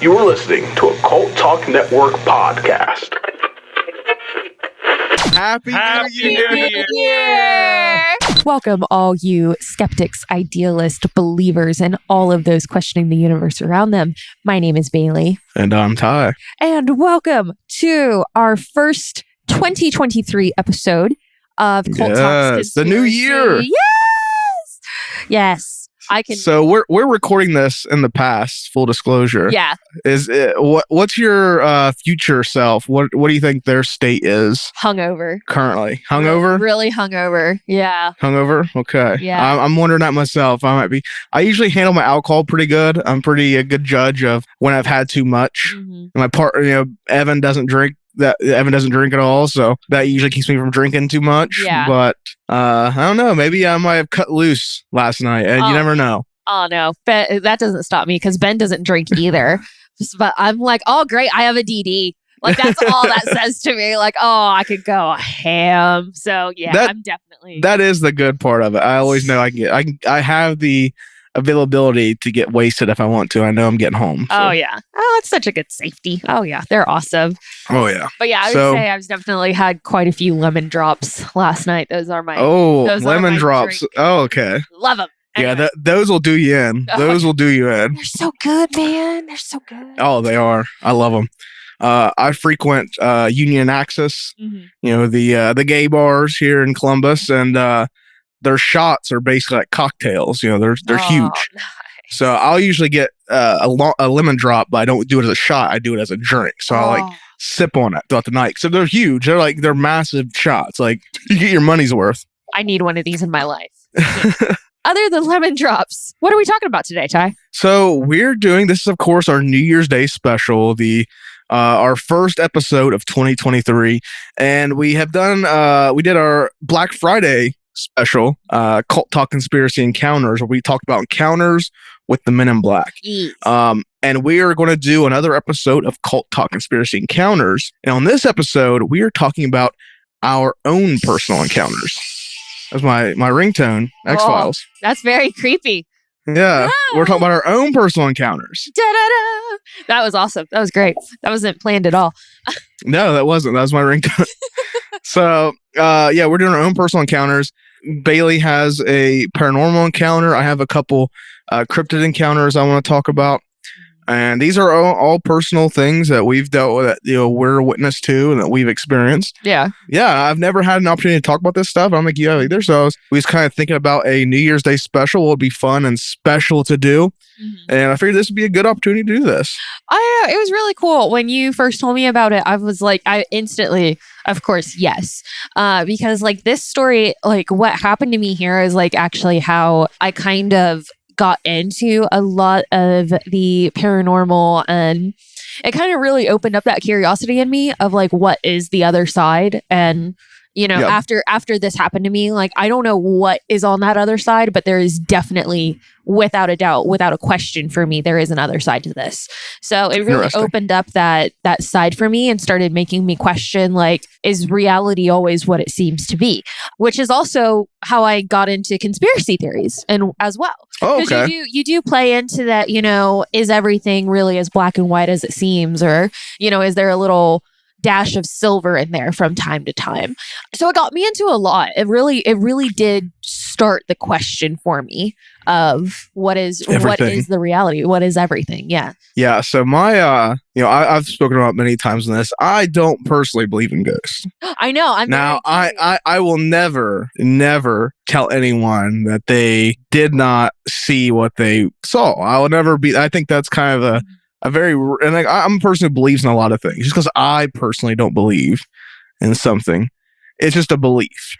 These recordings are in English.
You are listening to a Cult Talk Network podcast. Happy New Year! Welcome, all you skeptics, idealists, believers, and all of those questioning the universe around them. My name is Bailey. And I'm Ty. And welcome to our first 2023 episode of Cult Talk Conspiracy. The new year. Yes. I can. So we're recording this in the past. Full disclosure. Yeah. What's your future self? What do you think their state is? Hungover. Currently, hungover. Really hungover. Yeah. Hungover. Okay. Yeah. I'm wondering that myself. I might be. I usually handle my alcohol pretty good. I'm a good judge of when I've had too much. Mm-hmm. My partner, Evan doesn't drink. Evan doesn't drink at all, so that usually keeps me from drinking too much. Yeah. But I don't know. Maybe I might have cut loose last night. And you never know. Oh no, but that doesn't stop me because Ben doesn't drink either. But I'm like, oh great, I have a DD. Like that's all that says to me. Like, oh, I could go ham. So yeah, I'm definitely. That is the good part of it. I always know I have the availability to get wasted if I want to. I know I'm getting home. So. Oh yeah. Oh, it's such a good safety. Oh yeah, they're awesome. Oh yeah. But yeah, I would say I've definitely had quite a few lemon drops last night. Those are my lemon drops. Drink. Oh okay. Love them. Anyway. Yeah, those will do you in. Those will do you in. They're so good, man. They're so good. Oh, they are. I love them. I frequent Union Access. Mm-hmm. The gay bars here in Columbus, and their shots are basically like cocktails. They're huge. Nice. So I'll usually get a lemon drop, but I don't do it as a shot. I do it as a drink. So I sip on it throughout the night. So they're huge. They're massive shots. Like you get your money's worth. I need one of these in my life. Other than lemon drops, what are we talking about today, Ty? So we're doing this is of course our New Year's Day special, our first episode of 2023, and we did our Black Friday special, Cult Talk Conspiracy Encounters, where we talked about encounters with the Men in Black. Yes. And we are going to do another episode of Cult Talk Conspiracy Encounters, and on this episode we are talking about our own personal encounters. That's my ringtone, X-Files. That's very creepy. Yeah, we're talking about our own personal encounters. Da-da-da. That was awesome. That was great. That wasn't planned at all. No, that wasn't. That was my ringtone. So, we're doing our own personal encounters. Bailey has a paranormal encounter. I have a couple cryptid encounters I want to talk about. And these are all personal things that we've dealt with, that we're a witness to and that we've experienced. Yeah. Yeah, I've never had an opportunity to talk about this stuff. I don't think you have either. So we was kind of thinking about a New Year's Day special. What would be fun and special to do. Mm-hmm. And I figured this would be a good opportunity to do this. It was really cool. When you first told me about it, I was like, I instantly, of course, yes. Because like this story, like what happened to me here is like actually how I kind of got into a lot of the paranormal, and it kind of really opened up that curiosity in me of like what is the other side. And after this happened to me, like I don't know what is on that other side, but there is definitely, without a doubt, without a question for me, there is another side to this. So it really opened up that side for me and started making me question, like, is reality always what it seems to be? Which is also how I got into conspiracy theories and as well. Oh, okay. You do play into that, is everything really as black and white as it seems? Or, is there a little dash of silver in there from time to time? So it got me into a lot. It really did start the question for me of what is the reality? What is everything? Yeah. Yeah. So my, I've spoken about many times on this. I don't personally believe in ghosts. I know. I will never tell anyone that they did not see what they saw. I will never be. I think that's kind of I'm a person who believes in a lot of things. Just because I personally don't believe in something, it's just a belief.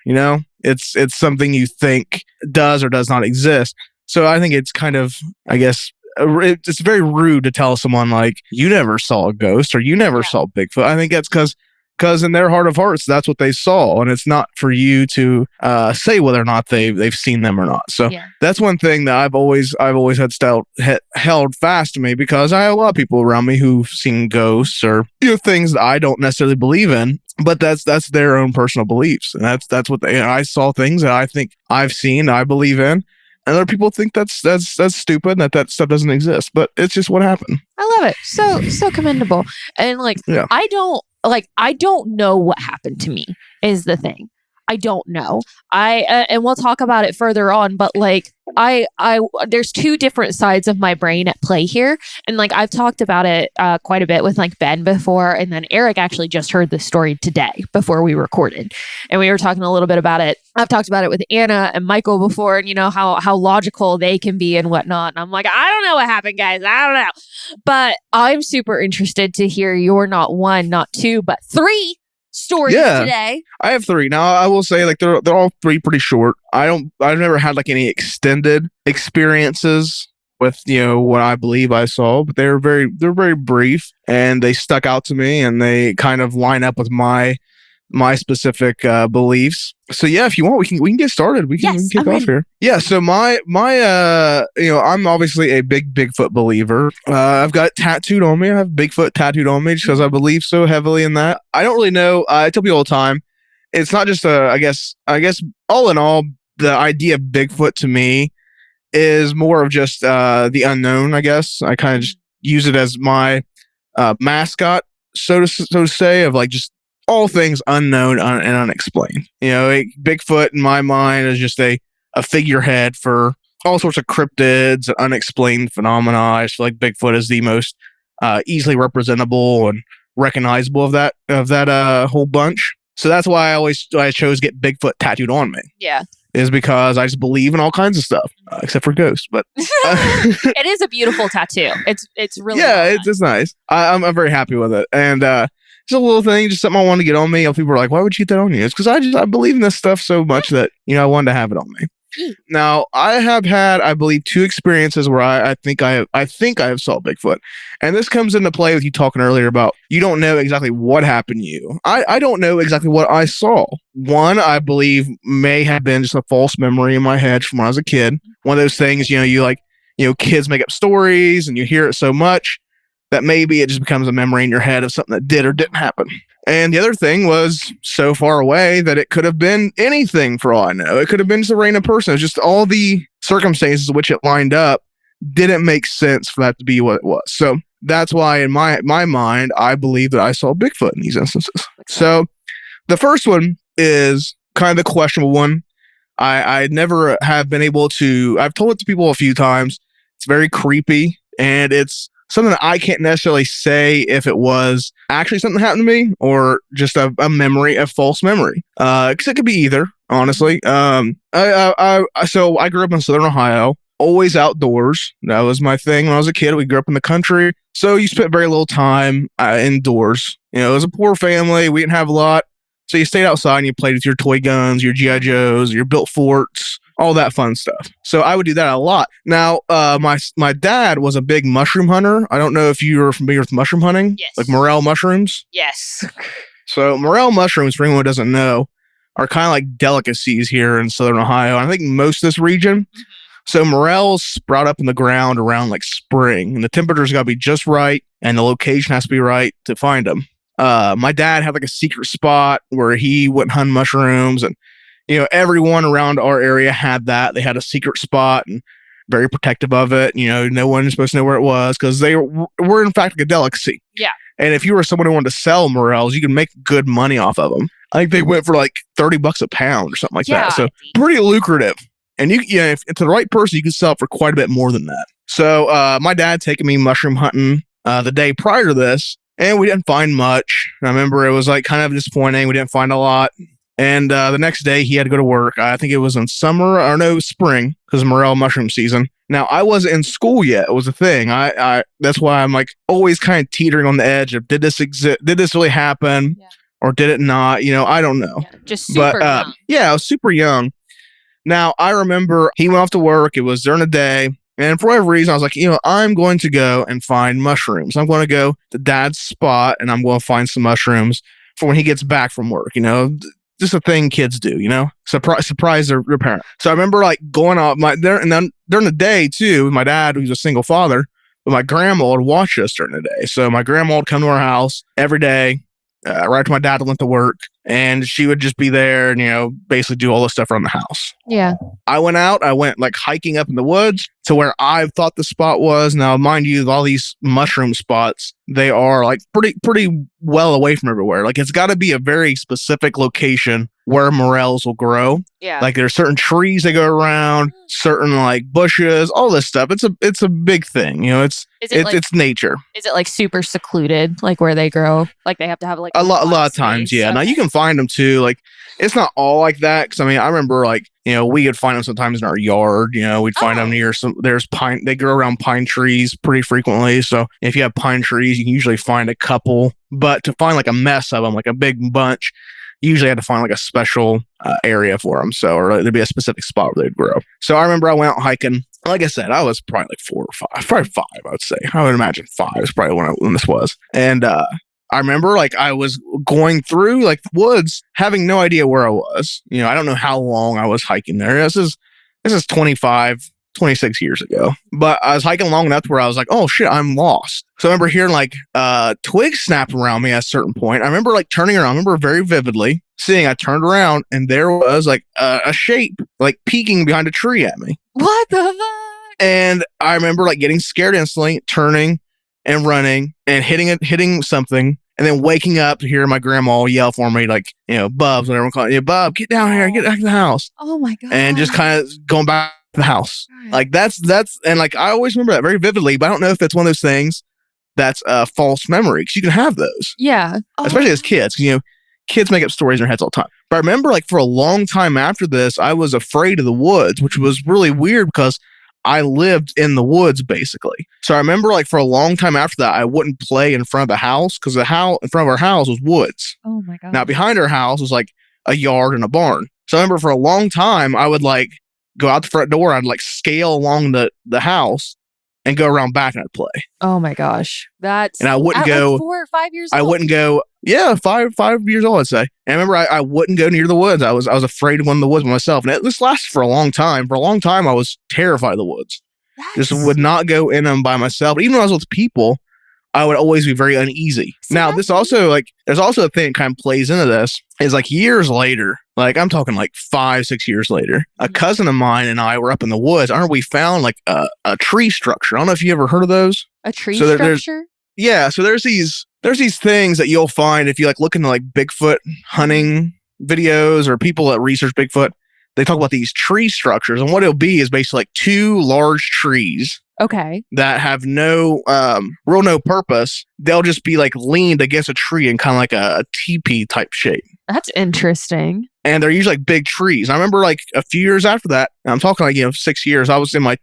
It's something you think does or does not exist. So I think it's kind of, I guess, it's very rude to tell someone like you never saw a ghost or you never saw Bigfoot. I think that's because in their heart of hearts, that's what they saw, and it's not for you to say whether or not they've seen them or not. So that's one thing that I've always had held fast to me, because I have a lot of people around me who've seen ghosts or things that I don't necessarily believe in, but that's their own personal beliefs, and that's what I saw things that I think I've seen, I believe in. And other people think that's stupid, that stuff doesn't exist, but it's just what happened. I love it. So commendable. And like, Yeah. I don't know what happened to me is the thing. I don't know. And we'll talk about it further on, but like there's two different sides of my brain at play here. And like, I've talked about it quite a bit with like Ben before. And then Eric actually just heard this story today before we recorded. And we were talking a little bit about it. I've talked about it with Anna and Michael before, and you know, how logical they can be and whatnot. And I'm like, I don't know what happened, guys. I don't know. But I'm super interested to hear your not one, not two, but three stories today. I have three. Now I will say like they're all three pretty short. I've never had like any extended experiences with, you know, what I believe I saw, but they're very brief, and they stuck out to me, and they kind of line up with my specific beliefs. So yeah, if you want, we can get started. We can kick off here. Yeah. So my you know, I'm obviously a big Bigfoot believer. I've got it tattooed on me. I have Bigfoot tattooed on me just because I believe so heavily in that. I don't really know. I tell people all the time, it's not just I guess all in all, the idea of Bigfoot to me is more of just the unknown. I guess I kind of just use it as my mascot, so to say, of like just all things unknown and unexplained. You know, Bigfoot in my mind is just a figurehead for all sorts of cryptids and unexplained phenomena. I feel like Bigfoot is the most easily representable and recognizable of that whole bunch. So that's why I chose to get Bigfoot tattooed on me. Yeah. Is because I just believe in all kinds of stuff, except for ghosts. But it is a beautiful tattoo. It's really it's nice. I'm very happy with it, and it's a little thing, just something I wanted to get on me. People are like, "Why would you get that on you?" It's because I believe in this stuff so much that, you know, I wanted to have it on me. Now, I have had, I believe, two experiences where I think I have saw Bigfoot. And this comes into play with you talking earlier about you don't know exactly what happened to you. I don't know exactly what I saw. One, I believe, may have been just a false memory in my head from when I was a kid. One of those things, kids make up stories and you hear it so much that maybe it just becomes a memory in your head of something that did or didn't happen. And the other thing was so far away that it could have been anything for all I know. It could have been just a random person. It's just all the circumstances in which it lined up didn't make sense for that to be what it was. So that's why in my mind, I believe that I saw Bigfoot in these instances. So the first one is kind of the questionable one. I never have been able to, I've told it to people a few times. It's very creepy, and it's something that I can't necessarily say if it was actually something that happened to me or just a memory, a false memory. Because it could be either, honestly. So I grew up in Southern Ohio, always outdoors. That was my thing when I was a kid. We grew up in the country, so you spent very little time indoors. You know, it was a poor family. We didn't have a lot. So you stayed outside and you played with your toy guns, your G.I. Joes, your built forts, all that fun stuff. So I would do that a lot. Now, my dad was a big mushroom hunter. I don't know if you're familiar with mushroom hunting. Yes. Like morel mushrooms. Yes. So morel mushrooms, for anyone who doesn't know, are kind of like delicacies here in Southern Ohio. I think most of this region. Mm-hmm. So morels sprout up in the ground around like spring, and the temperature's got to be just right, and the location has to be right to find them. My dad had like a secret spot where he wouldn't hunt mushrooms, and everyone around our area had that. They had a secret spot and very protective of it. No one was supposed to know where it was because they were in fact like a delicacy. Yeah. And if you were someone who wanted to sell morels, you could make good money off of them. I think they went for like $30 a pound or something like that. So pretty lucrative. And if to the right person, you could sell it for quite a bit more than that. So my dad taking me mushroom hunting the day prior to this, and we didn't find much. I remember it was like kind of disappointing. We didn't find a lot. And the next day he had to go to work. I think it was in spring, because morel mushroom season. Now I wasn't in school yet. It was a thing. I that's why I'm like always kind of teetering on the edge of did this exist? Did this really happen? Yeah. Or did it not? I don't know. Yeah, just super young. Yeah, I was super young. Now I remember he went off to work. It was during the day. And for whatever reason, I was like, I'm going to go and find mushrooms. I'm going to go to Dad's spot and I'm going to find some mushrooms for when he gets back from work. Just a thing kids do, surprise their parent. So I remember like going off and then during the day too, my dad, who's a single father, but my grandma would watch us during the day. So my grandma would come to our house every day, right after my dad went to work, and she would just be there and, basically do all this stuff around the house. Yeah. I went like hiking up in the woods to where I thought the spot was. Now, mind you, all these mushroom spots, they are like pretty well away from everywhere. Like it's got to be a very specific location where morels will grow. Yeah. Like there's certain trees that go around, certain like bushes, all this stuff. It's a big thing. You know, it's nature. Is it like super secluded, like where they grow? Like they have to have like a lot of times, yeah. Okay. Now you can find them too. Like it's not all like that. Because I mean, I remember like we could find them sometimes in our yard. We'd find them near there's pine. They grow around pine trees pretty frequently. So if you have pine trees, you can usually find a couple. But to find like a mess of them, like a big bunch, you usually had to find like a special area for them. So, or there'd be a specific spot where they'd grow. So I remember I went out hiking. Like I said, I was probably like 4 or 5, probably 5, I would say. I would imagine 5 is probably when this was. And I remember like I was going through like the woods, having no idea where I was. I don't know how long I was hiking there. This is 25, 26 years ago. But I was hiking long enough where I was like, oh shit, I'm lost. So I remember hearing like twigs snap around me at a certain point. I remember like turning around. I remember very vividly seeing I turned around and there was like a shape like peeking behind a tree at me. What the fuck? And I remember like getting scared instantly, turning and running and hitting something, and then waking up to hear my grandma yell for me, like, Bubs, whatever I'm calling it, Bub, get down here, get back to the house. Oh my God. And just kind of going back to the house. God. Like that's, and like, I always remember that very vividly, but I don't know if that's one of those things that's a false memory, because you can have those. Yeah. Especially as kids, kids make up stories in their heads all the time. But I remember like for a long time after this, I was afraid of the woods, which was really weird because I lived in the woods basically. So I remember like for a long time after that, I wouldn't play in front of the house because the house in front of our house was woods. Oh my God. Now behind our house was like a yard and a barn. So I remember for a long time, I would like go out the front door. I'd like scale along the house and go around back and I'd play. Oh my gosh. And I wouldn't go like 4 or 5 years old. I wouldn't go. Yeah, 5 years old, I'd say. And I remember I wouldn't go near the woods. I was afraid of one of the woods myself. And this lasted for a long time. For a long time, I was terrified of the woods. Just would not go in them by myself. But even when I was with people, I would always be very uneasy. Now, this also there's also a thing that kind of plays into this is like years later, like I'm talking like 5, 6 years later, a cousin of mine and I were up in the woods. I remember we found like a tree structure. I don't know if you ever heard of those. A tree structure? Yeah. So there's these things that you'll find if you like look into like Bigfoot hunting videos or people that research Bigfoot. They talk about these tree structures, and what it'll be is basically like 2 large trees. Okay. That have no purpose. They'll just be like leaned against a tree in kind of like a teepee type shape. That's interesting. And they're usually like big trees. I remember like a few years after that, and I'm talking like 6 years. I was in my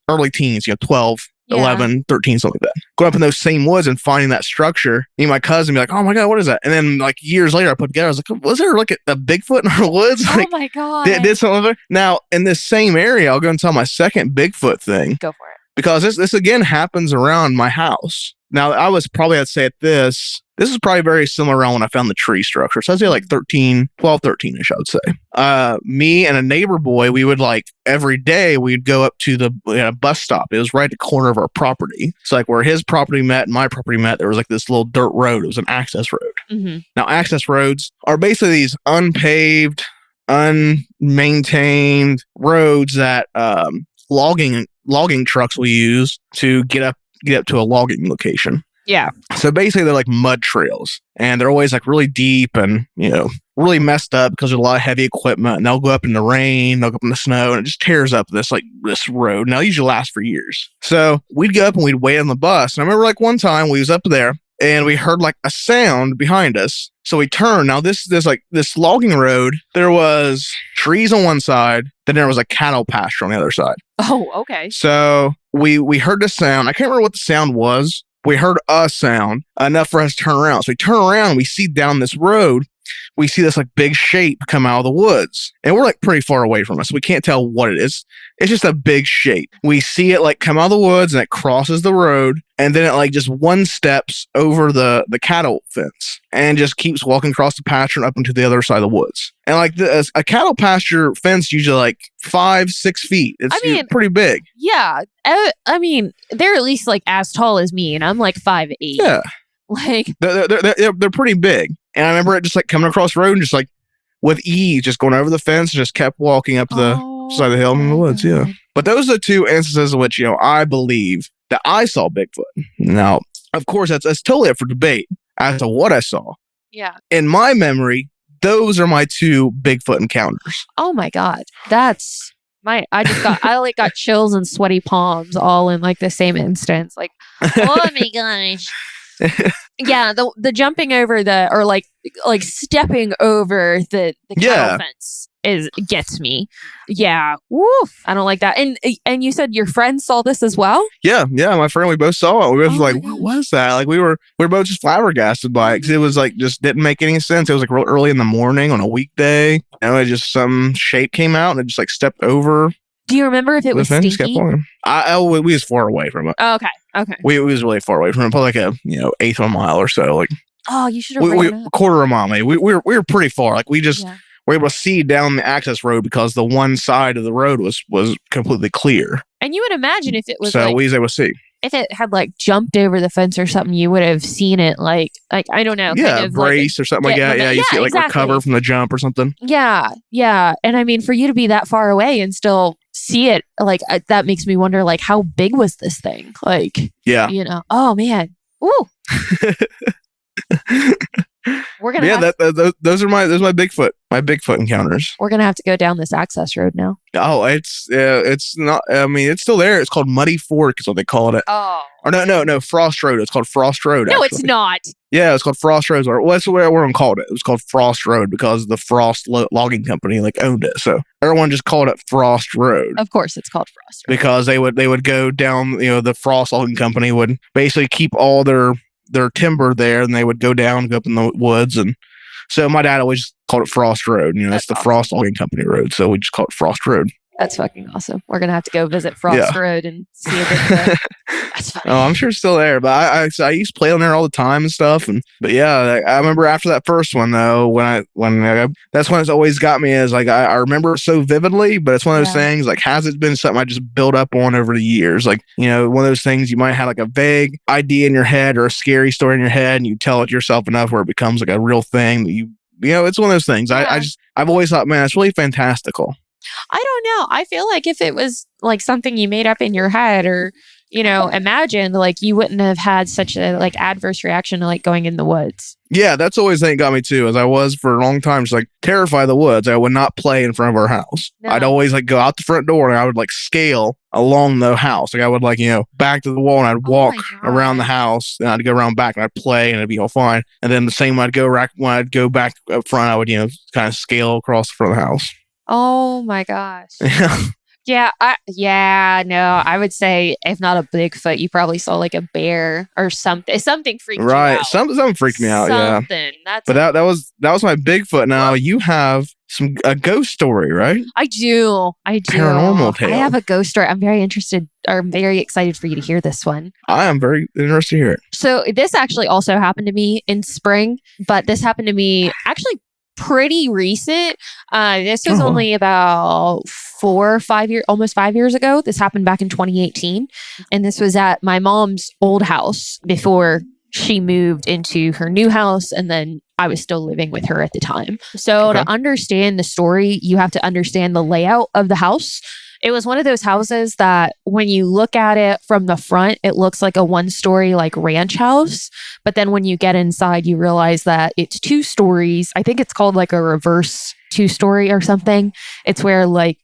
early teens, 12. 11, 13, something like that. Going up in those same woods and finding that structure. Me and my cousin be like, oh my God, what is that? And then like years later, I put together, I was like, was there like a Bigfoot in our woods? Oh like, my God. Did something there? Now, in this same area, I'll go and tell my second Bigfoot thing. Go for it. Because this again happens around my house. Now, I was probably, I'd say at this is probably very similar around when I found the tree structure. So I'd say like 13-ish, I would say. Me and a neighbor boy, we would like every day we'd go up to the bus stop. It was right at the corner of our property. So like where his property met and my property met, there was like this little dirt road. It was an access road. Mm-hmm. Now, access roads are basically these unpaved, unmaintained roads that logging trucks will use to get up to a logging location. Yeah. So basically they're like mud trails, and they're always like really deep and, really messed up because there's a lot of heavy equipment, and they'll go up in the rain, they'll go up in the snow, and it just tears up this road. Now, it usually lasts for years. So we'd go up and we'd wait on the bus. And I remember like one time we was up there and we heard like a sound behind us. So we turned. Now this logging road, there was trees on one side, then there was a cattle pasture on the other side. Oh, okay. So we heard the sound. I can't remember what the sound was. We heard a sound enough for us to turn around. So we turn around and we see down this road, we see this like big shape come out of the woods, and we're like pretty far away from us. So we can't tell what it is. It's just a big shape. We see it like come out of the woods and it crosses the road, and then it like just one steps over the cattle fence and just keeps walking across the pasture and up into the other side of the woods. And like a cattle pasture fence, usually like 5-6 feet. It's pretty big. Yeah. I mean, they're at least like as tall as me, and I'm like 5'8". Yeah. Like they're pretty big. And I remember it just like coming across the road and just like with ease, just going over the fence and just kept walking up to side of the hill in the woods. Yeah. God. But those are the two instances in which, I believe that I saw Bigfoot. Now, of course, that's totally up for debate as to what I saw. Yeah. In my memory, those are my two Bigfoot encounters. Oh my God. That's I like got chills and sweaty palms all in like the same instance. Like, oh my gosh. Yeah, the jumping over or like stepping over the cattle fence gets me. Yeah, woof. I don't like that. And you said your friend saw this as well? Yeah, my friend, we both saw it. We were like, my what was that? Like we were both just flabbergasted by it because it was like just didn't make any sense. It was like real early in the morning on a weekday. It just some shape came out and it just like stepped over. Do you remember if it was Just stinky? kept we was far away from it. Oh, okay. We was really far away from it, probably like a eighth of a mile or so. Like you should have we ran up. quarter of a mile. Maybe. We were pretty far. Like we just were able to see down the access road because the one side of the road was completely clear. And you would imagine if it was so we was able to see. If it had like jumped over the fence or something, you would have seen it like I don't know. Yeah, kind of brace or something like that. Yeah, you see it like recover from the jump or something. Yeah. And I mean, for you to be that far away and still see it, like that makes me wonder, like, how big was this thing? Like, oh man, ooh. We're gonna those are my Bigfoot encounters. We're gonna have to go down this access road now. Oh, it's not. I mean, it's still there. It's called Muddy Fork, is what they called it. Oh, or no, Frost Road. It's called Frost Road. No, actually. It's not. Yeah, it's called Frost Road. Well, that's where everyone called it. It was called Frost Road because the Frost logging company owned it. So everyone just called it Frost Road. Of course, it's called Frost Road because they would go down. The Frost logging company would basically keep all their timber there, and they would go up in the woods. And so my dad always just called it Frost Road. That's the awesome. Frost Logging Company Road. So we just call it Frost Road. That's fucking awesome. We're going to have to go visit Frost Road and see a bit. That's funny. Oh, I'm sure it's still there, but I used to play on there all the time and stuff. But yeah, I remember after that first one though, when that's when it's always got me is like, I remember it so vividly, but it's one of those things like, has it been something I just built up on over the years? Like, one of those things you might have like a vague idea in your head or a scary story in your head and you tell it yourself enough where it becomes like a real thing that it's one of those things. Yeah. I've always thought, man, it's really fantastical. I don't know. I feel like if it was like something you made up in your head or, imagined, like you wouldn't have had such a like adverse reaction to like going in the woods. Yeah, that's always the thing that got me too, as I was for a long time just like terrified of the woods. I would not play in front of our house. No. I'd always like go out the front door and I would like scale along the house. Like I would back to the wall and I'd walk around the house and I'd go around back and I'd play and it'd be all fine. And then the same when I'd go back up front, I would, kind of scale across the front of the house. Oh my gosh. No, I would say if not a Bigfoot, you probably saw like a bear or something. Something freaked you out. Right. Something freaked me out, something. But that was my Bigfoot. Now you have a ghost story, right? I do. Paranormal tale. I have a ghost story. I'm very excited for you to hear this one. I am very interested to hear it. So this actually also happened to me in spring, but this happened to me actually pretty recent. This was only about 4 or 5 years, almost 5 years ago. This happened back in 2018. And this was at my mom's old house before she moved into her new house. And then I was still living with her at the time. So to understand the story, you have to understand the layout of the house. It was one of those houses that when you look at it from the front, it looks like a 1-story like ranch house. But then when you get inside, you realize that it's 2 stories. I think it's called like a reverse 2-story or something. It's where like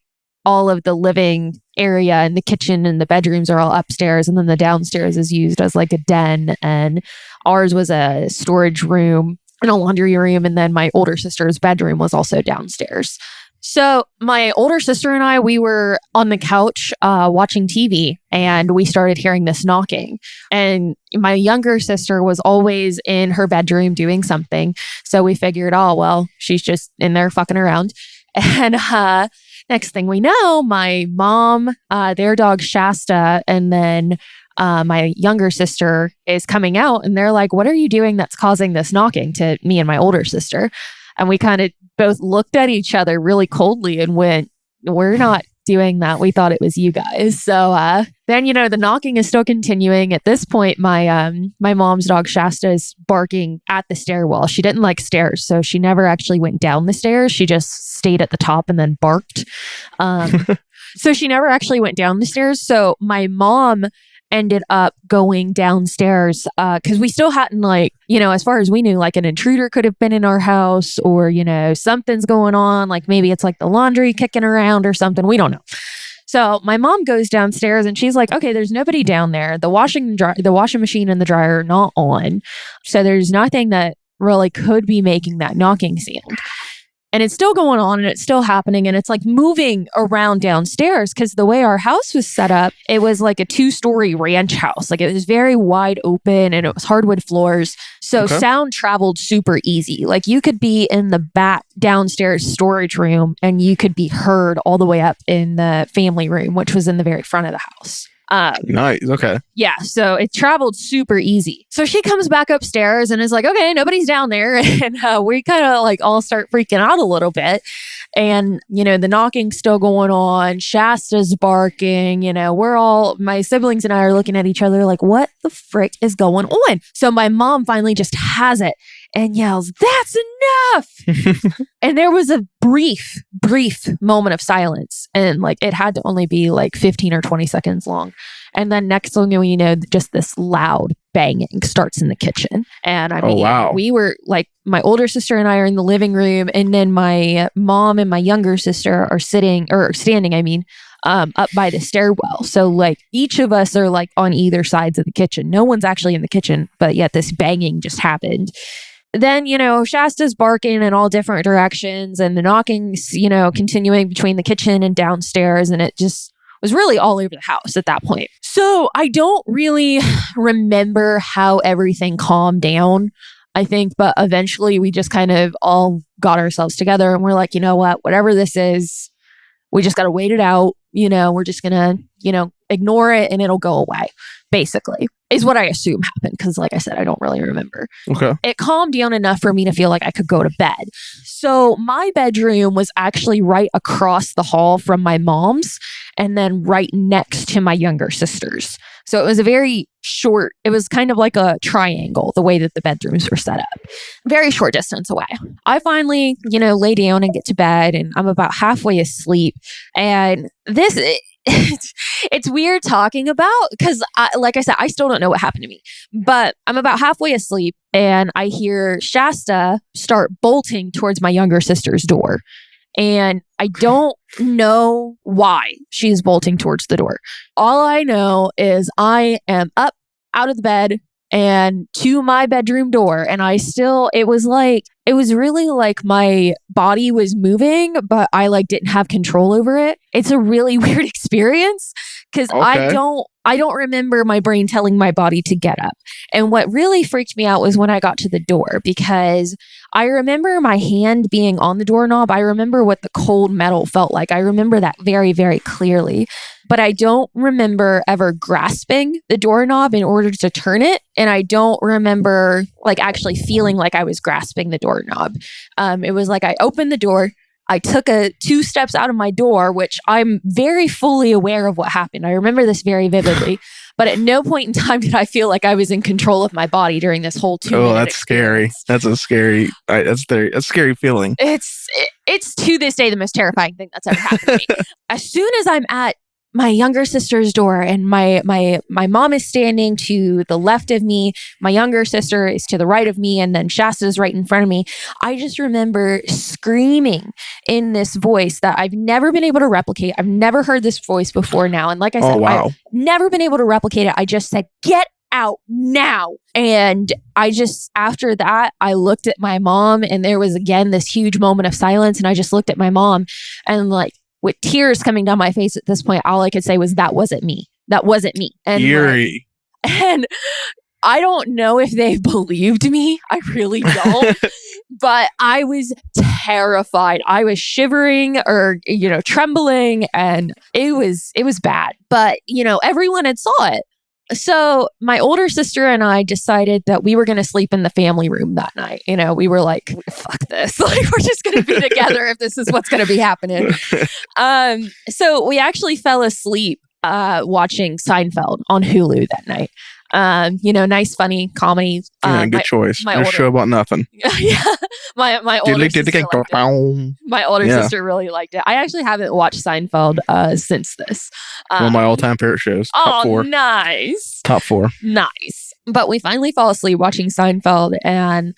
all of the living area and the kitchen and the bedrooms are all upstairs. And then the downstairs is used as like a den. And ours was a storage room and a laundry room. And then my older sister's bedroom was also downstairs. So my older sister and I, we were on the couch watching TV and we started hearing this knocking. And my younger sister was always in her bedroom doing something. So we figured, oh, well, she's just in there fucking around. And next thing we know, my mom, their dog Shasta, and then my younger sister is coming out and they're like, what are you doing that's causing this knocking to me and my older sister? And we kind of both looked at each other really coldly and went, we're not doing that. We thought it was you guys. So then, the knocking is still continuing. At this point, my mom's dog Shasta is barking at the stairwell. She didn't like stairs, so she never actually went down the stairs. She just stayed at the top and then barked. So she never actually went down the stairs. So my mom ended up going downstairs because we still hadn't, like, you know, as far as we knew, like an intruder could have been in our house, or, you know, something's going on. Like maybe it's like the laundry kicking around or something. We don't know. So my mom goes downstairs and she's like, okay, there's nobody down there. The washing machine and the dryer are not on. So there's nothing that really could be making that knocking sound. And it's still going on and it's still happening. And it's like moving around downstairs because the way our house was set up, it was like a 2-story ranch house. Like it was very wide open and it was hardwood floors. So sound traveled super easy. Like you could be in the back downstairs storage room and you could be heard all the way up in the family room, which was in the very front of the house. Nice. Okay. Yeah. So it traveled super easy. So she comes back upstairs and is like, okay, nobody's down there. And we kind of like all start freaking out a little bit. And, you know, the knocking's still going on. Shasta's barking. You know, my siblings and I are looking at each other like, what the frick is going on? So my mom finally just has it and yells, that's enough. And there was a brief moment of silence. And like, it had to only be like 15 or 20 seconds long. And then next thing you know, just this loud banging starts in the kitchen. And I mean, we were like, my older sister and I are in the living room. And then my mom and my younger sister are standing, up by the stairwell. So like each of us are like on either sides of the kitchen. No one's actually in the kitchen, but yet this banging just happened. Then, you know, Shasta's barking in all different directions and the knocking's, you know, continuing between the kitchen and downstairs. And it just was really all over the house at that point. So I don't really remember how everything calmed down, I think, but eventually we just kind of all got ourselves together and we're like, you know what, whatever this is, we just got to wait it out. You know, we're just going to, you know, ignore it and it'll go away, basically, is what I assume happened. Because like I said, I don't really remember. Okay. It calmed down enough for me to feel like I could go to bed. So my bedroom was actually right across the hall from my mom's and then right next to my younger sister's. So it was it was kind of like a triangle, the way that the bedrooms were set up. Very short distance away. I finally, you know, lay down and get to bed and I'm about halfway asleep. And it's weird talking about because, like I said, I still don't know what happened to me. But I'm about halfway asleep and I hear Shasta start bolting towards my younger sister's door. And I don't know why she's bolting towards the door. All I know is I am up out of the bed and to my bedroom door. And it was really like my body was moving, but I like didn't have control over it. It's a really weird experience because I don't remember my brain telling my body to get up. And what really freaked me out was when I got to the door, because I remember my hand being on the doorknob. I remember what the cold metal felt like. I remember that very, very clearly. But I don't remember ever grasping the doorknob in order to turn it. And I don't remember like actually feeling like I was grasping the doorknob. It was like I opened the door. I took 2 steps out of my door, which I'm very fully aware of what happened. I remember this very vividly. But at no point in time did I feel like I was in control of my body during this whole 2 minute that's experience. Scary. That's a scary feeling. It's to this day the most terrifying thing that's ever happened to me. As soon as I'm at my younger sister's door and my mom is standing to the left of me, my younger sister is to the right of me, and then Shasta is right in front of me, I just remember screaming in this voice that I've never been able to replicate. I've never heard this voice before now. And like I said, I've never been able to replicate it. I just said, get out now. And after that, I looked at my mom and there was again this huge moment of silence. And I just looked at my mom and like, with tears coming down my face at this point, all I could say was, that wasn't me. That wasn't me. And eerie. And I don't know if they believed me. I really don't. But I was terrified. I was shivering or, you know, trembling, and it was bad. But, you know, everyone had saw it. So my older sister and I decided that we were going to sleep in the family room that night. You know, we were like, fuck this. Like, we're just going to be together if this is what's going to be happening. So we actually fell asleep watching Seinfeld on Hulu that night. Nice, funny comedy. Good choice. My Your older, show about nothing. yeah, my older sister liked it. My older sister really liked it. I actually haven't watched Seinfeld since this. One of my all-time favorite shows. Top 4. Nice. Top 4. Nice. But we finally fall asleep watching Seinfeld, and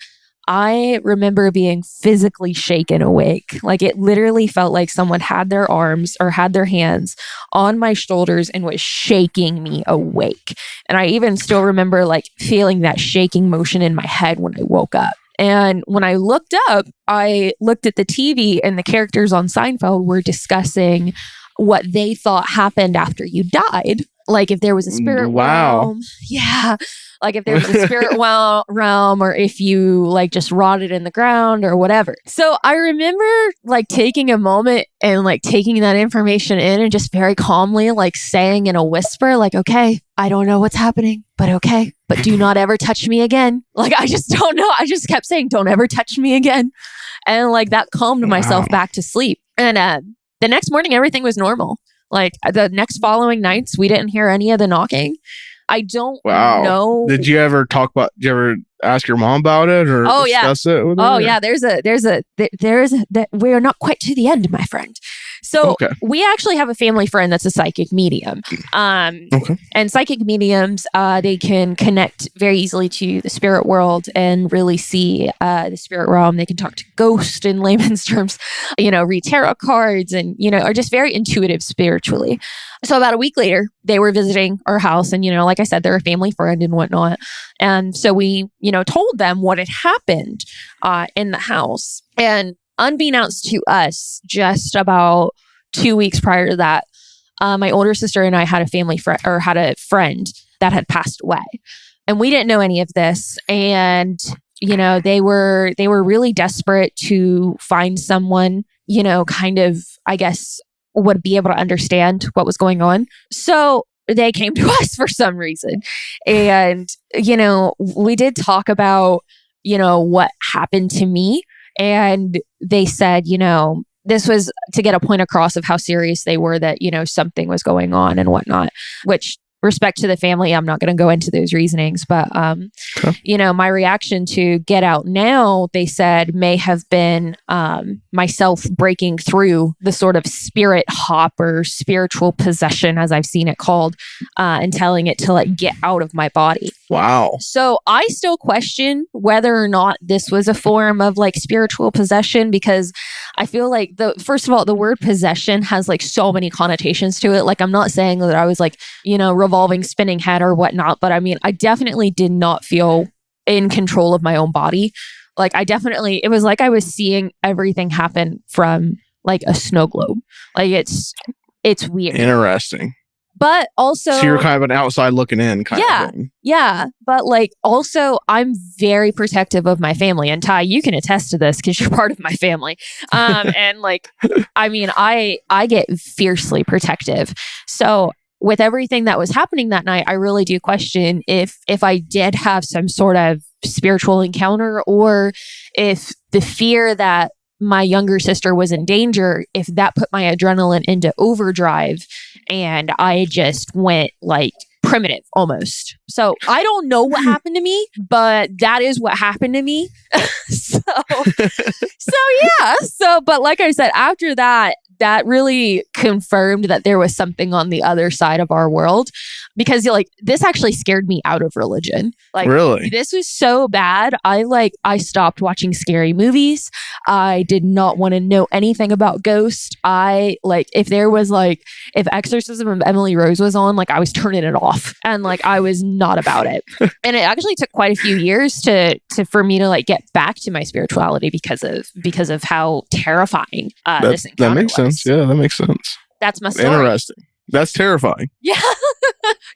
I remember being physically shaken awake. Like it literally felt like someone had their arms or had their hands on my shoulders and was shaking me awake. And I even still remember like feeling that shaking motion in my head when I woke up. And when I looked up, I looked at the TV and the characters on Seinfeld were discussing what they thought happened after you died. Like if there was a spirit realm. Yeah. Like if there was a spirit realm or if you like just rotted in the ground or whatever. So I remember like taking a moment and like taking that information in and just very calmly like saying in a whisper, like, okay, I don't know what's happening, but okay. But do not ever touch me again. Like, I just don't know. I just kept saying, don't ever touch me again. And like that calmed myself back to sleep. And the next morning, everything was normal. Like the next following nights, we didn't hear any of the knocking. I don't know. Did you ever ask your mom about it or discuss it with her? Oh yeah, we're not quite to the end, my friend. So we actually have a family friend that's a psychic medium. And psychic mediums, they can connect very easily to the spirit world and really see the spirit realm. They can talk to ghosts in layman's terms, read tarot cards and, are just very intuitive spiritually. So about a week later, they were visiting our house and, like I said, they're a family friend and whatnot. And so we, told them what had happened in the house. And unbeknownst to us, just about 2 weeks prior to that, my older sister and I had a family friend or had a friend that had passed away. And we didn't know any of this. And, they were really desperate to find someone, kind of, I guess, would be able to understand what was going on. So they came to us for some reason. And, we did talk about, what happened to me. And they said, this was to get a point across of how serious they were that, something was going on and whatnot, which respect to the family, I'm not going to go into those reasonings, but, my reaction to Get Out Now, they said may have been myself breaking through the sort of spirit hop or spiritual possession, as I've seen it called, and telling it to like get out of my body. Wow. So I still question whether or not this was a form of like spiritual possession, because I feel like first of all, the word possession has like so many connotations to it. Like, I'm not saying that I was like, revolving spinning head or whatnot, but I mean, I definitely did not feel in control of my own body. Like it was like I was seeing everything happen from like a snow globe. Like it's weird. Interesting. But also, so you're kind of an outside looking in kind of thing. Yeah. But like also I'm very protective of my family, and Ty, you can attest to this because you're part of my family. And like, I mean, I get fiercely protective. So with everything that was happening that night, I really do question if I did have some sort of spiritual encounter, or if the fear that my younger sister was in danger, if that put my adrenaline into overdrive and I just went like primitive almost. So I don't know what happened to me, but that is what happened to me. But like I said, after that really confirmed that there was something on the other side of our world, because like this actually scared me out of religion. Like, really? This was so bad. I stopped watching scary movies. I did not want to know anything about ghosts. If Exorcism of Emily Rose was on, like I was turning it off, and like I was not about it. And it actually took quite a few years for me to like get back to my spirituality because of how terrifying this encounter that makes was. sense. Yeah, that makes sense. That's my story. Interesting. That's terrifying. Yeah.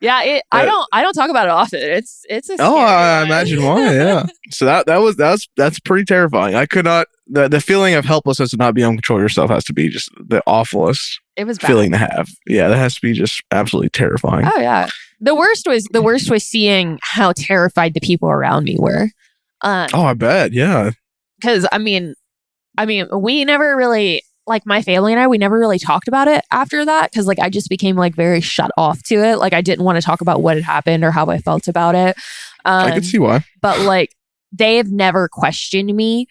Yeah. I don't talk about it often. It's a scary I imagine why. Yeah. So that's pretty terrifying. I could not. The feeling of helplessness and not being able to control yourself has to be just the awfulest. It was bad. Feeling to have. Yeah, that has to be just absolutely terrifying. Oh yeah. The worst was seeing how terrified the people around me were. I bet. Yeah. Because I mean, we never really like my family and I, we never really talked about it after that because like I just became like very shut off to it. Like I didn't want to talk about what had happened or how I felt about it. I could see why. But like they have never questioned me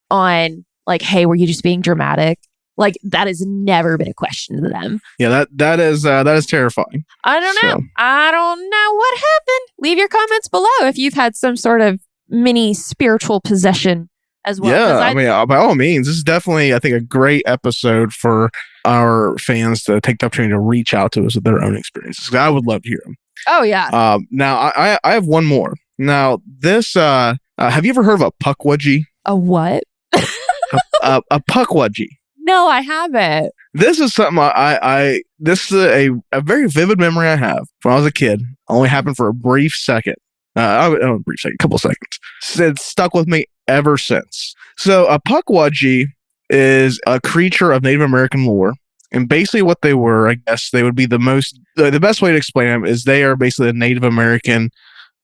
on like, hey, were you just being dramatic? Like that has never been a question to them. Yeah, that is terrifying. I don't know. I don't know what happened. Leave your comments below if you've had some sort of mini spiritual possession as well. Yeah, I mean, by all means, this is definitely, I think, a great episode for our fans to take the opportunity to reach out to us with their own experiences. I would love to hear them. Oh yeah. Now I have one more. Now this, have you ever heard of a puckwudgie? A what? a puckwudgie. No, I haven't. This is something this is a very vivid memory I have when I was a kid. Only happened for a brief second. A couple seconds. It's stuck with me ever since. So a puckwudgie is a creature of Native American lore. And basically what they were, I guess they would be the best way to explain them is they are basically a Native American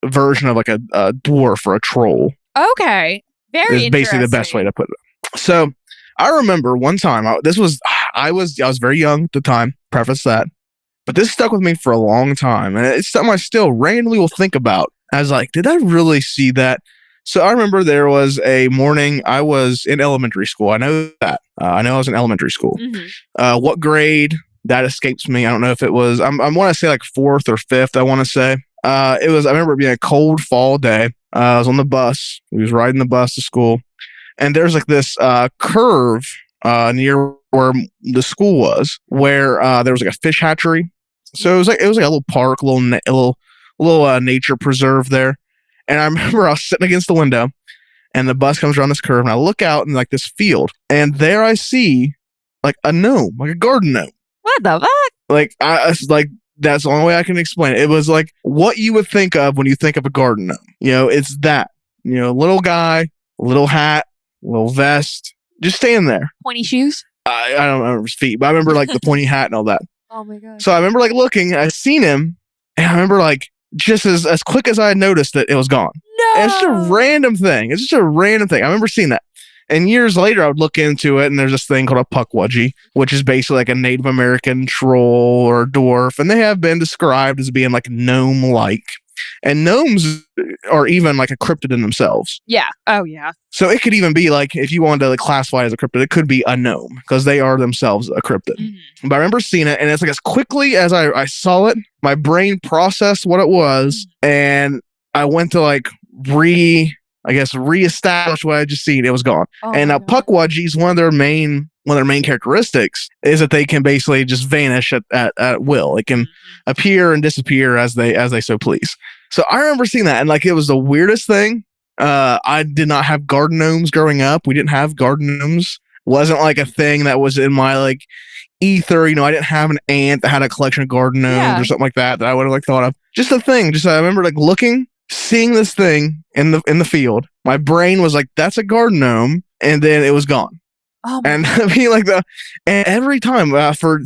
version of like a dwarf or a troll. Okay. Very interesting. Basically the best way to put it. So I remember one time, I was very young at the time, preface that, but this stuck with me for a long time. And it's something I still randomly will think about. I was like, did I really see that? So I remember there was a morning I was in elementary school. I know that. I know I was in elementary school. Mm-hmm. What grade? That escapes me. I don't know if it was, I want to say like 4th or 5th, I want to say. I remember it being a cold fall day. I was on the bus. We was riding the bus to school. And there's like this curve near where the school was, where there was like a fish hatchery. So it was like a little park, a little nature preserve there. And I remember I was sitting against the window, and the bus comes around this curve, and I look out in like this field, and there I see like a gnome, like a garden gnome. What the fuck? Like that's the only way I can explain it. It was like what you would think of when you think of a garden gnome. It's that. Little guy, little hat, little vest, just standing there. Pointy shoes? I don't remember his feet, but I remember like the pointy hat and all that. Oh my god. So I remember like looking, I seen him, and I remember like just as quick as I had noticed it was gone. No. And it's just a random thing. I remember seeing that. And years later, I would look into it, and there's this thing called a puckwudgie, which is basically like a Native American troll or dwarf, and they have been described as being like gnome-like. And gnomes are even like a cryptid in themselves. Yeah. Oh, yeah. So it could even be like, if you wanted to like classify it as a cryptid, it could be a gnome because they are themselves a cryptid. Mm-hmm. But I remember seeing it, and it's like as quickly as I saw it, my brain processed what it was, and I went to like reestablish what I just seen. It was gone. Oh, and puckwudgies, one of their main characteristics is that they can basically just vanish at will. It can appear and disappear as they so please. So I remember seeing that, and like it was the weirdest thing. I did not have garden gnomes growing up. We didn't have garden gnomes. Wasn't like a thing that was in my like ether. I didn't have an aunt that had a collection of garden gnomes or something like that I would have like thought of. Just a thing. Just I remember like seeing this thing in the field. My brain was like, that's a garden gnome, and then it was gone. Oh, and I mean, like and every time for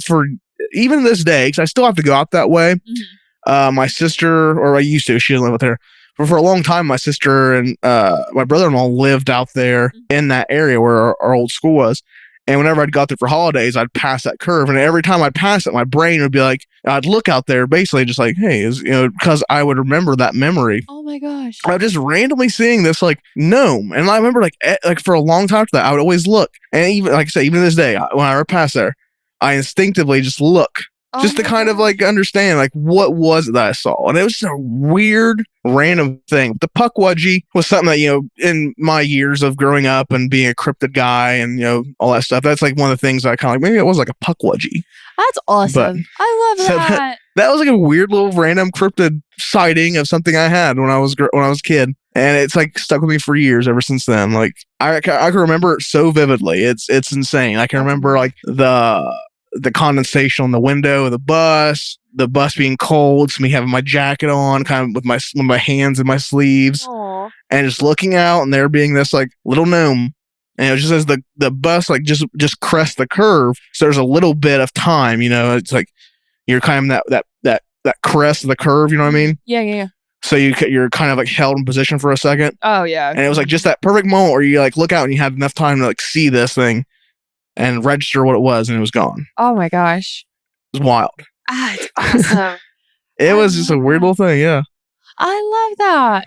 even this day, because I still have to go out that way. Mm-hmm. My sister, or I used to, she didn't live with her, but for a long time, my sister and my brother-in-law lived out there in that area where our old school was. And whenever I'd go out there for holidays, I'd pass that curve. And every time I'd pass it, my brain would be like, I'd look out there basically just like, hey, because I would remember that memory. Oh my gosh. I was just randomly seeing this like gnome. And I remember like for a long time after that, I would always look. And even, like I said, even to this day, when I ever pass there, I instinctively just look. Just to kind of like understand like what was it that I saw. And it was just a weird random thing. The puckwudgie was something that, in my years of growing up and being a cryptid guy and, all that stuff, that's like one of the things that I kind of like, maybe it was like a puckwudgie. That's awesome. I love that. That was like a weird little random cryptid sighting of something I had when I was a kid. And it's like stuck with me for years ever since then. Like I can remember it so vividly. It's insane. I can remember like the condensation on the window of the bus being cold, so me having my jacket on, kind of with my hands in my sleeves. Aww. And just looking out, and there being this like little gnome, and it was just as the bus like just crests the curve, so there's a little bit of time, it's like you're kind of that crest of the curve, you know what I mean? Yeah. So you're kind of like held in position for a second. Oh yeah. And it was like just that perfect moment where you like look out and you had enough time to like see this thing. and register what it was, and it was gone. Oh my gosh. It was wild. It's awesome. It was just a weird little thing. Yeah. I love that.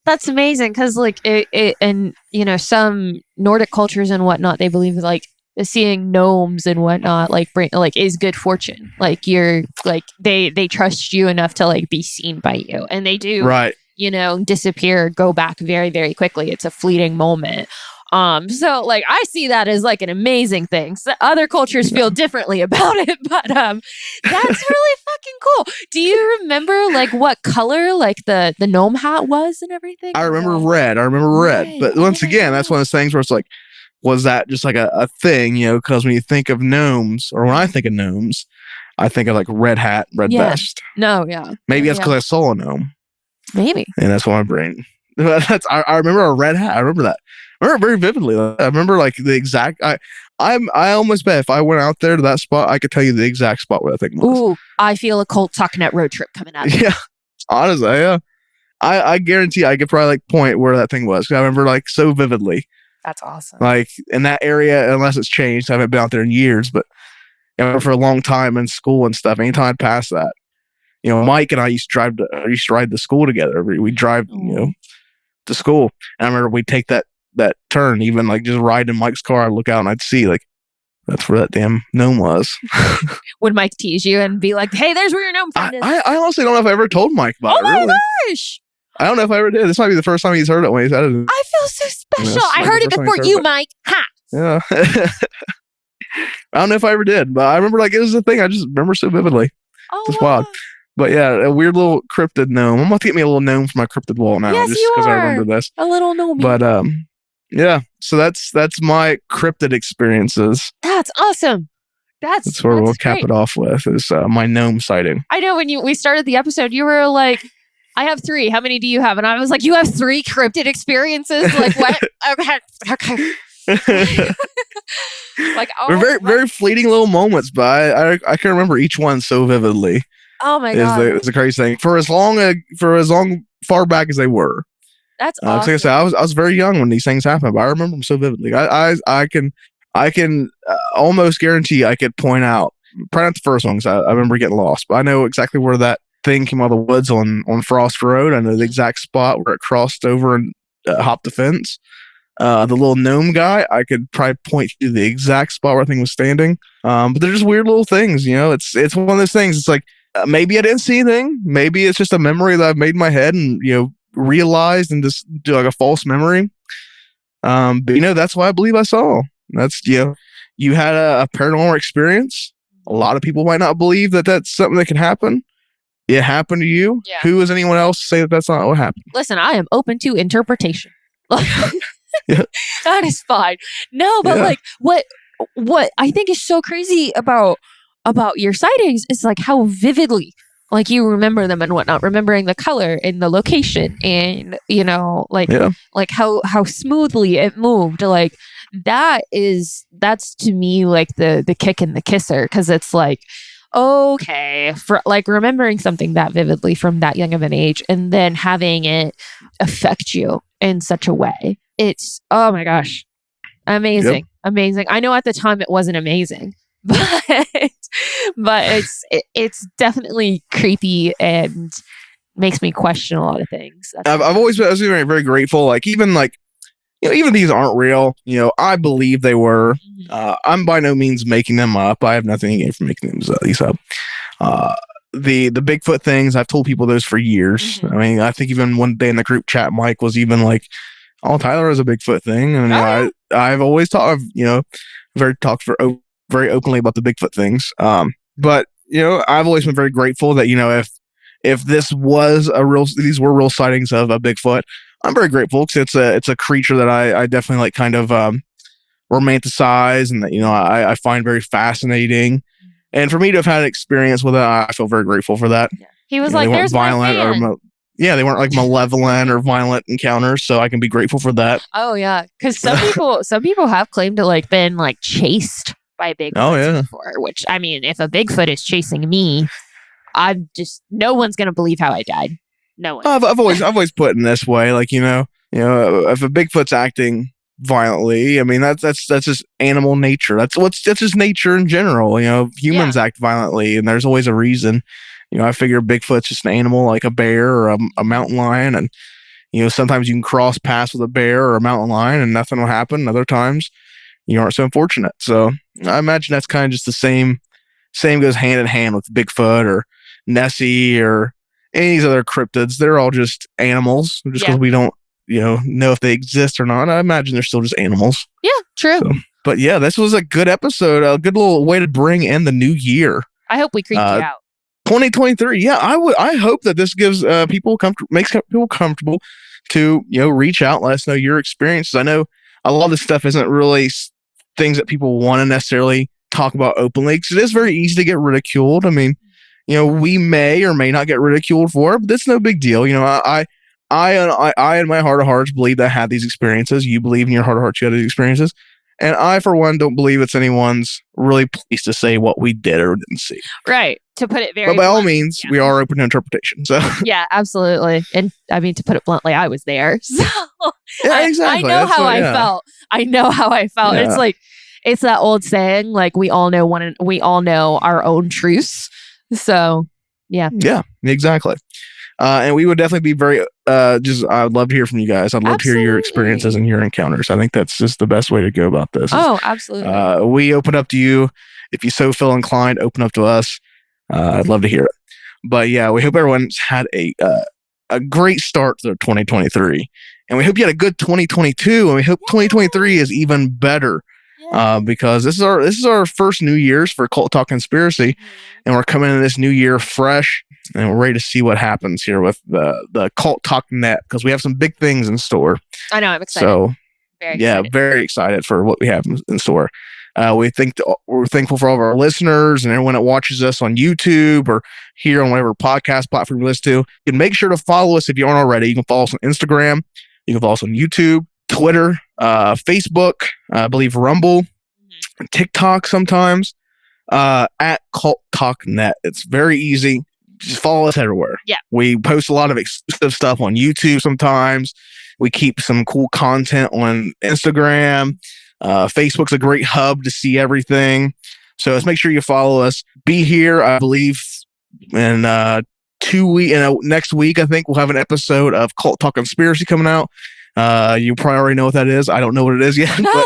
That's amazing because like it and some Nordic cultures and whatnot, they believe like seeing gnomes and whatnot like is good fortune. Like you're like they trust you enough to like be seen by you, and they do. Right. Disappear, go back very, very quickly. It's a fleeting moment. So like I see that as like an amazing thing. So other cultures feel differently about it, but that's really fucking cool. Do you remember like what color like the gnome hat was and everything? I remember red. But once again, that's one of those things where it's like, was that just like a thing? Because when you think of gnomes, or when I think of gnomes, I think of like red hat, red vest. No, yeah. Maybe that's because I saw a gnome. Maybe. And that's why my brain. I remember a red hat. I remember that. I remember it very vividly. I remember like the exact. I almost bet if I went out there to that spot, I could tell you the exact spot where that thing was. Ooh, I feel a Cult Talknet road trip coming up. Yeah, honestly, yeah. I guarantee I could probably like point where that thing was. I remember like so vividly. That's awesome. Like in that area, unless it's changed, I haven't been out there in years, but for a long time in school and stuff. Anytime I'd pass that, Mike and I used to ride to school together. We'd drive, to school. And I remember we'd take that turn, even like just ride in Mike's car. I'd look out and I'd see like, that's where that damn gnome was. Would Mike tease you and be like, hey, there's where your gnome friend is? I honestly don't know if I ever told Mike about it. Oh my gosh. I don't know if I ever did. This might be the first time he's heard it when he's had it. I feel so special. I heard it before you, Mike. Ha! Yeah. I don't know if I ever did, but I remember like it was a thing. I just remember so vividly. Oh, it's wild. But yeah, a weird little cryptid gnome. I'm about to get me a little gnome for my cryptid wall now, yes, just because I remember this. A little gnome. But yeah. So that's my cryptid experiences. That's awesome. That's where we'll cap it off with is my gnome sighting. I know when we started the episode, you were like, I have 3. How many do you have? And I was like, you have 3 cryptid experiences? Like what? Okay. Like they're very, very fleeting little moments, but I can remember each one so vividly. Oh my god, it's the crazy thing. For as far back as they were. That's awesome. Like I said, I was very young when these things happened, but I remember them so vividly. I can almost guarantee I could point out probably not the first one because I remember getting lost, but I know exactly where that thing came out of the woods on Frost Road. I know the exact spot where it crossed over and hopped the fence. The little gnome guy, I could probably point to the exact spot where I think was standing. But they're just weird little things, It's one of those things. It's like maybe I didn't see anything. Maybe it's just a memory that I've made in my head and realized and just do like a false memory. But that's why I believe I saw. That's you had a paranormal experience. A lot of people might not believe that that's something that can happen. It happened to you. Yeah. Who is anyone else to say that that's not what happened? Listen, I am open to interpretation. Yeah. That is fine. No, but like what I think is so crazy about your sightings is like how vividly like you remember them and whatnot, remembering the color and the location and like how smoothly it moved. Like that's to me like the kick and the kisser, because it's like, okay, for like remembering something that vividly from that young of an age and then having it affect you in such a way. It's, oh my gosh, amazing. Yep. Amazing. I know at the time it wasn't amazing, but it's definitely creepy and makes me question a lot of things. I was very, very grateful. Like even these aren't real. I believe they were. I'm by no means making them up. I have nothing to gain from making these up. The Bigfoot things, I've told people those for years. Mm-hmm. I mean, I think even one day in the group chat, Mike was even like, "Oh, Tyler is a Bigfoot thing," and I've always talked, very openly about the Bigfoot things. But I've always been very grateful that if these were real sightings of a Bigfoot, I'm very grateful because it's a creature that I definitely like kind of romanticize and that I find very fascinating. And for me to have had an experience with it, I feel very grateful for that. Yeah. He was like, "There's violent or they weren't like malevolent or violent encounters, so I can be grateful for that." Oh yeah, because some people have claimed to like been like chased by Bigfoot before. Which I mean, if a Bigfoot is chasing me, I'm just no one's gonna believe how I died. No one. I've always put it in this way, like if a Bigfoot's acting violently. I mean, that's just animal nature. That's just nature in general. Humans act violently, and there's always a reason. I figure Bigfoot's just an animal like a bear or a mountain lion, and sometimes you can cross paths with a bear or a mountain lion and nothing will happen. Other times you aren't so fortunate. So I imagine that's kind of just the same goes hand in hand with Bigfoot or Nessie or any of these other cryptids. They're all just animals. Just because we don't know if they exist or not, I imagine they're still just animals. Yeah, true. So, but yeah, this was a good episode, a good little way to bring in the new year. I hope we creeped you out. 2023. Yeah, I hope that this gives makes people comfortable to reach out, let us know your experiences. I know a lot of this stuff isn't really things that people want to necessarily talk about openly, because it is very easy to get ridiculed. I mean, we may or may not get ridiculed for it, but that's no big deal. I in my heart of hearts believe that I had these experiences. You believe in your heart of hearts you had these experiences. And I, for one, don't believe it's anyone's really place to say what we did or didn't see. Right. To put it very But by all bluntly, means, we are open to interpretation. So yeah, absolutely. And I mean, to put it bluntly, I was there. So yeah, exactly. I know how I felt. I know how I felt. Yeah. It's like, it's that old saying, like, we all know our own truths. So yeah. Yeah, exactly. And we would definitely be very, I'd love to hear from you guys. I'd love to hear your experiences and your encounters. I think that's just the best way to go about this. Oh, absolutely. We open up to you. If you so feel inclined, open up to us. I'd love to hear it. But yeah, we hope everyone's had a great start to 2023. And we hope you had a good 2022. And we hope 2023 is even better. Because this is our first New Year's for Cult Talk Conspiracy. And we're coming into this new year fresh. And we're ready to see what happens here with the Cult Talk Net, because we have some big things in store. I know, I'm excited. So, very excited. Very excited for what we have in store. We're thankful for all of our listeners and everyone that watches us on YouTube or here on whatever podcast platform you listen to. You can make sure to follow us if you aren't already. You can follow us on Instagram. You can follow us on YouTube, Twitter, Facebook, I believe Rumble, TikTok sometimes, at Cult Talk Net. It's very easy. Just follow us everywhere. Yeah. We post a lot of exclusive stuff on YouTube sometimes. We keep some cool content on Instagram. Facebook's a great hub to see everything. So let's make sure you follow us. Be here, I believe, in next week, I think we'll have an episode of Cult Talk Conspiracy coming out. You probably already know what that is. I don't know what it is yet, but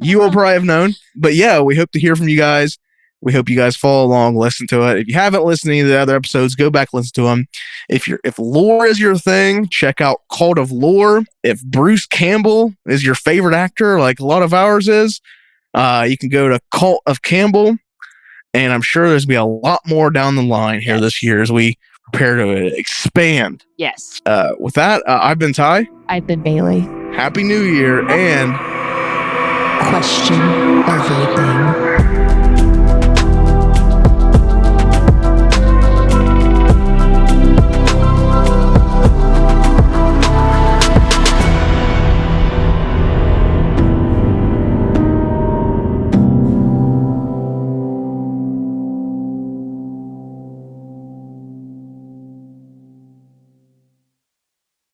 you will probably have known. But yeah, we hope to hear from you guys. We hope you guys follow along, listen to it. If you haven't listened to any of the other episodes, go back, listen to them. If lore is your thing, check out Cult of Lore. If Bruce Campbell is your favorite actor, like a lot of ours is, you can go to Cult of Campbell. And I'm sure there's going to be a lot more down the line here this year as we prepare to expand. Yes. With that, I've been Ty. I've been Bailey. Happy New Year and question everything.